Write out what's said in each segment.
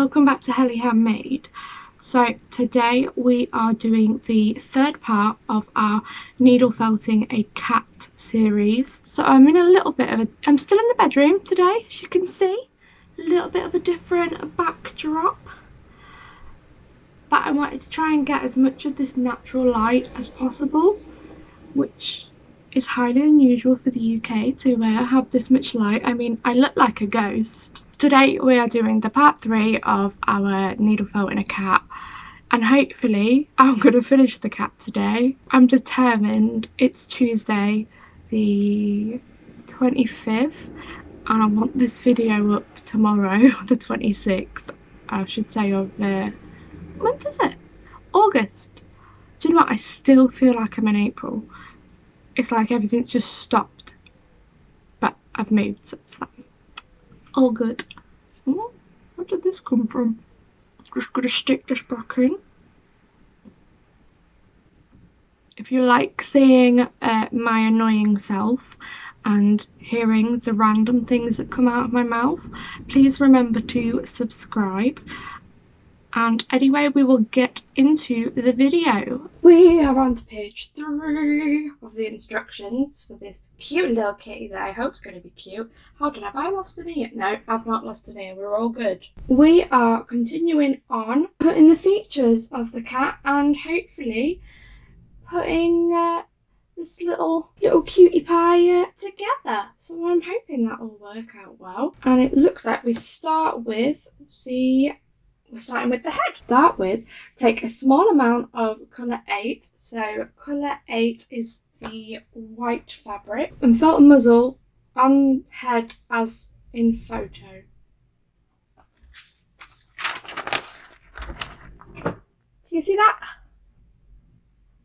welcome back to Hely Handmade. So today we are doing the third part of our needle felting a cat series. So I'm still in the bedroom today, as you can see, a little bit of a different backdrop, but I wanted to try and get as much of this natural light as possible, which is highly unusual for the UK to have this much light. I mean, I look like a ghost. Today we are doing the part 3 of our needle felting a cat, and hopefully I'm going to finish the cat today. I'm determined. It's Tuesday the 25th and I want this video up tomorrow, the 26th I should say, of when is it? August. Do you know what, I still feel like I'm in April. It's like everything's just stopped, but I've moved, so it's like all good. Oh, where did this come from? Just gonna stick this back in. If you like seeing my annoying self and hearing the random things that come out of my mouth, please remember to subscribe. And anyway, we will get into the video. We are on to page 3 of the instructions for this cute little kitty that I hope is going to be cute. Have I lost an ear? No, I've not lost an ear. We're all good. We are continuing on putting the features of the cat and hopefully putting this little cutie pie together. So I'm hoping that will work out well. And it looks like we're starting with the head. Take a small amount of colour 8. So colour 8 is the white fabric, and felt a muzzle on head as in photo. Can you see that?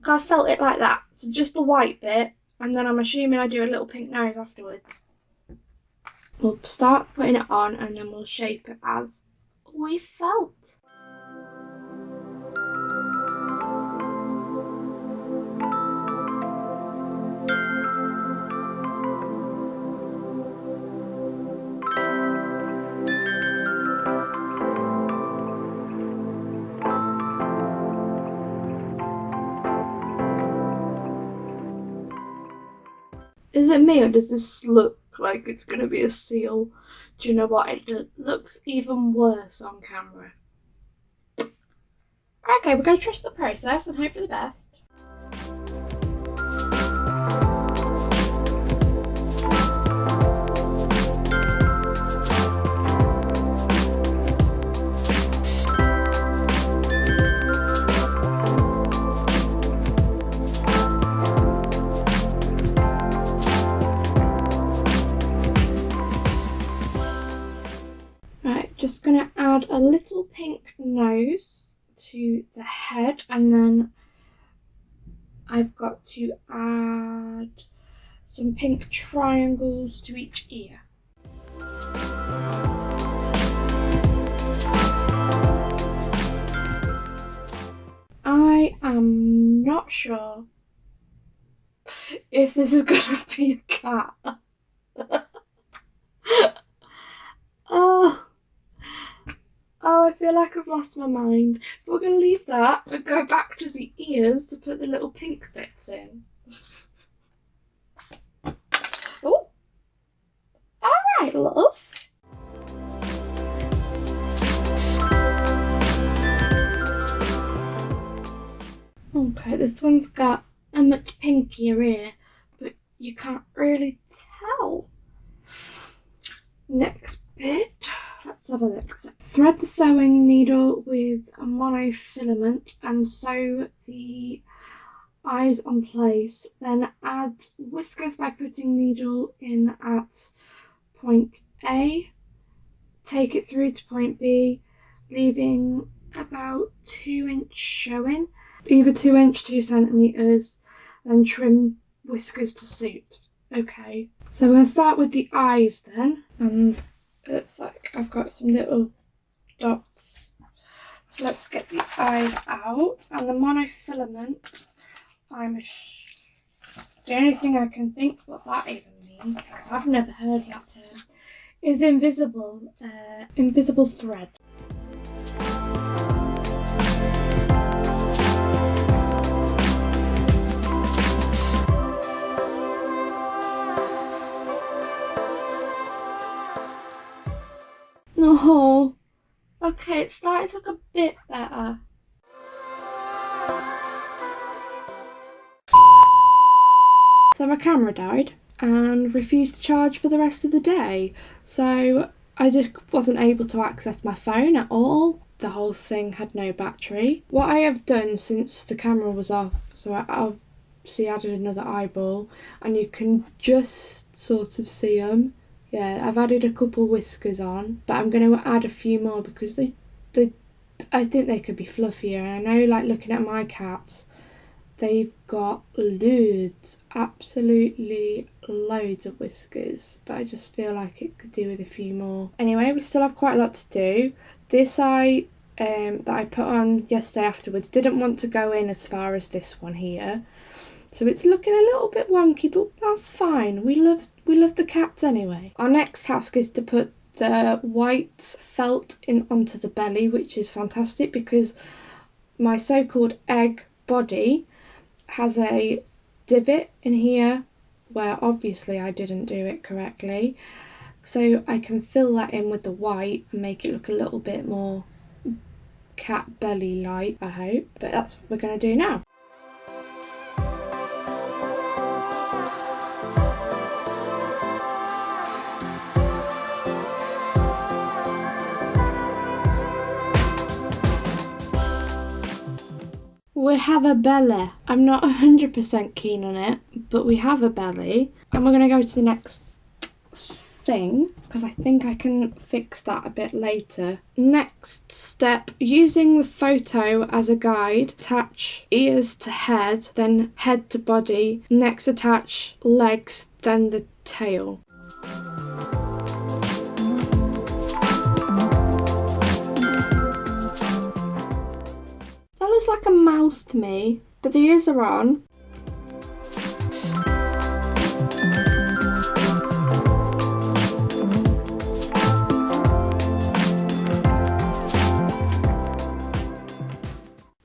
I felt it like that. So just the white bit, and then I'm assuming I do a little pink nose afterwards. We'll start putting it on and then we'll shape it as we felt. Is it me, or does this look like it's going to be a seal? Do you know what? It looks even worse on camera. Okay, we're going to trust the process and hope for the best. Just going to add a little pink nose to the head, and then I've got to add some pink triangles to each ear. I am not sure if this is going to be a cat. Oh, I feel like I've lost my mind. But we're going to leave that and go back to the ears to put the little pink bits in. Oh, alright, love. Okay, this one's got a much pinkier ear, but you can't really tell. Next bit. Let's have a look. So, thread the sewing needle with a monofilament and sew the eyes on place. Then add whiskers by putting needle in at point A. Take it through to point B, leaving about 2 inch showing. Either 2 inch, 2 centimeters, then trim whiskers to suit. Okay, so we're going to start with the eyes then, and it's like I've got some little dots, so let's get the eyes out. And the monofilament, the only thing I can think what that even means, because I've never heard that term, is invisible thread. Oh, okay, it's starting to look a bit better. So my camera died and refused to charge for the rest of the day, so I just wasn't able to access my phone at all. The whole thing had no battery. What I have done since the camera was off, so I obviously added another eyeball, and you can just sort of see them. Yeah, I've added a couple whiskers on, but I'm going to add a few more because I think they could be fluffier. And I know, like, looking at my cats, they've got loads, absolutely loads of whiskers, but I just feel like it could do with a few more. Anyway, we still have quite a lot to do. This eye that I put on yesterday afterwards didn't want to go in as far as this one here, so it's looking a little bit wonky, but that's fine. We love the cats anyway. Our next task is to put the white felt in onto the belly, which is fantastic because my so-called egg body has a divot in here where obviously I didn't do it correctly, so I can fill that in with the white and make it look a little bit more cat belly like, I hope. But that's what we're going to do now. We have a belly. I'm not 100% keen on it, but we have a belly. And we're going to go to the next thing because I think I can fix that a bit later. Next step, using the photo as a guide, attach ears to head, then head to body. Next attach legs, then the tail. That looks like a mouse to me, but the ears are on.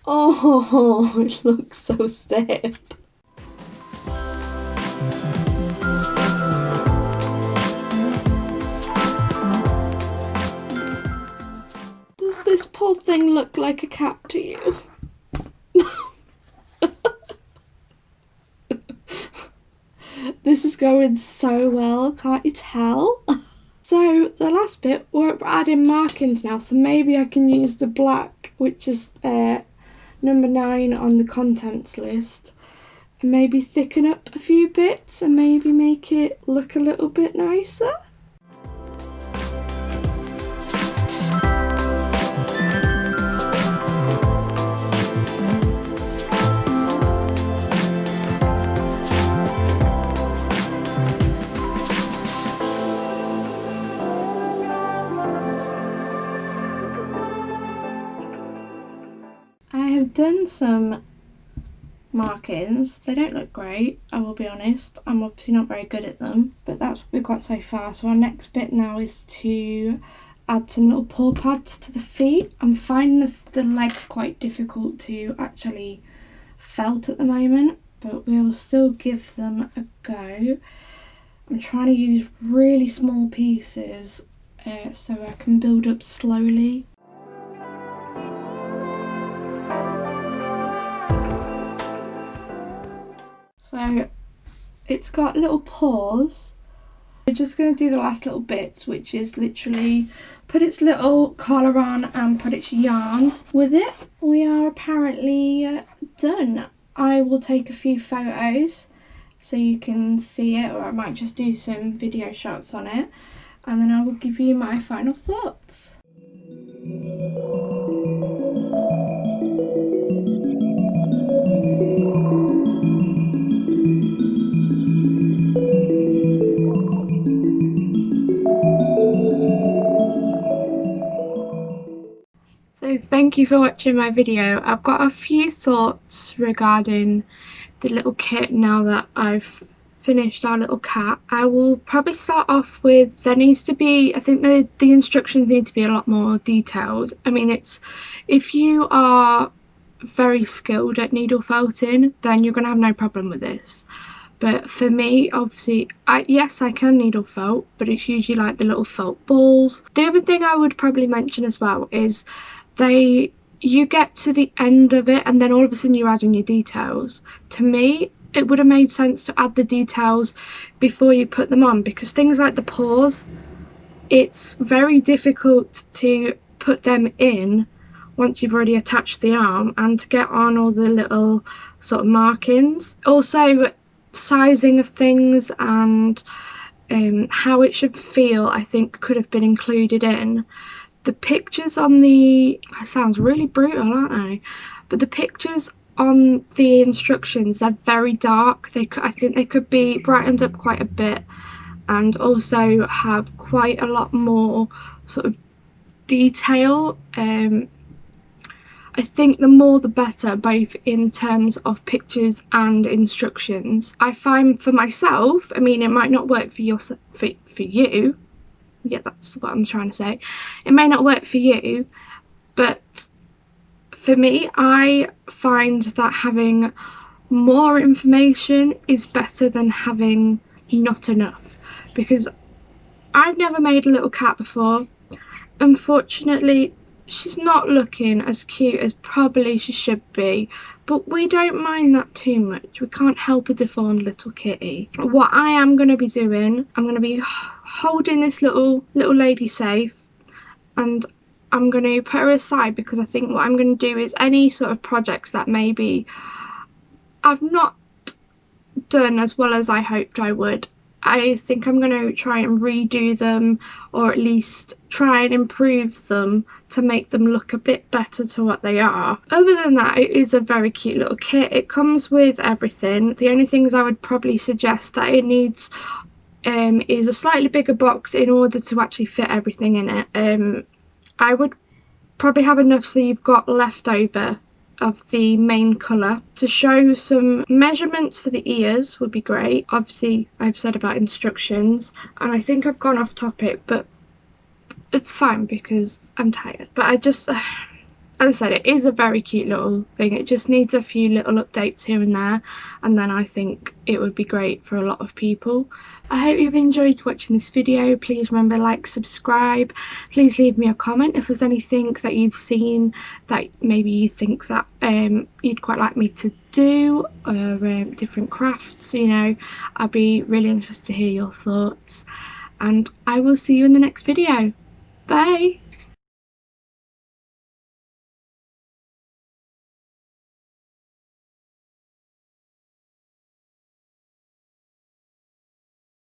Oh, it looks so stiff. Does this poor thing look like a cat to you? This is going so well, can't you tell? So the last bit, we're adding markings now, so maybe I can use the black, which is number 9 on the contents list, and maybe thicken up a few bits and maybe make it look a little bit nicer. Done some markings. They don't look great, I will be honest. I'm obviously not very good at them, but that's what we've got so far. So our next bit now is to add some little paw pads to the feet. I'm finding the legs quite difficult to actually felt at the moment, but we'll still give them a go. I'm trying to use really small pieces so I can build up slowly. So it's got little paws. We're just going to do the last little bits, which is literally put its little collar on and put its yarn with it. We are apparently done. I will take a few photos so you can see it, or I might just do some video shots on it, and then I will give you my final thoughts. So thank you for watching my video. I've got a few thoughts regarding the little kit now that I've finished our little cat. I will probably start off with, there needs to be, I think the instructions need to be a lot more detailed. I mean, it's, if you are very skilled at needle felting, then you're going to have no problem with this. But for me, obviously, yes, I can needle felt, but it's usually like the little felt balls. The other thing I would probably mention as well is you get to the end of it and then all of a sudden you add in your details. To me, it would have made sense to add the details before you put them on, because things like the paws, it's very difficult to put them in once you've already attached the arm, and to get on all the little sort of markings. Also, sizing of things and how it should feel, I think, could have been included in. The pictures on the, that sounds really brutal, aren't they? But the pictures on the instructions, they're very dark. I think they could be brightened up quite a bit, and also have quite a lot more sort of detail. I think the more the better, both in terms of pictures and instructions. I find for myself, I mean, it might not work for you. Yeah, that's what I'm trying to say. It may not work for you, but for me, I find that having more information is better than having not enough, because I've never made a little cat before. Unfortunately, she's not looking as cute as probably she should be, but we don't mind that too much. We can't help a deformed little kitty. What I am going to be doing, I'm going to be holding this little lady safe, and I'm going to put her aside, because I think what I'm going to do is any sort of projects that maybe I've not done as well as I hoped I would, I think I'm going to try and redo them, or at least try and improve them to make them look a bit better to what they are. Other than that, it is a very cute little kit. It comes with everything. The only things I would probably suggest that it needs is a slightly bigger box in order to actually fit everything in it. I would probably have enough so you've got leftover of the main colour. To show some measurements for the ears would be great. Obviously, I've said about instructions, and I think I've gone off topic, but it's fine because I'm tired. But I just, as I said, it is a very cute little thing. It just needs a few little updates here and there, and then I think it would be great for a lot of people. I hope you've enjoyed watching this video. Please remember, like, subscribe. Please leave me a comment if there's anything that you've seen that maybe you think that you'd quite like me to do, or different crafts, you know. I'd be really interested to hear your thoughts, and I will see you in the next video. Bye!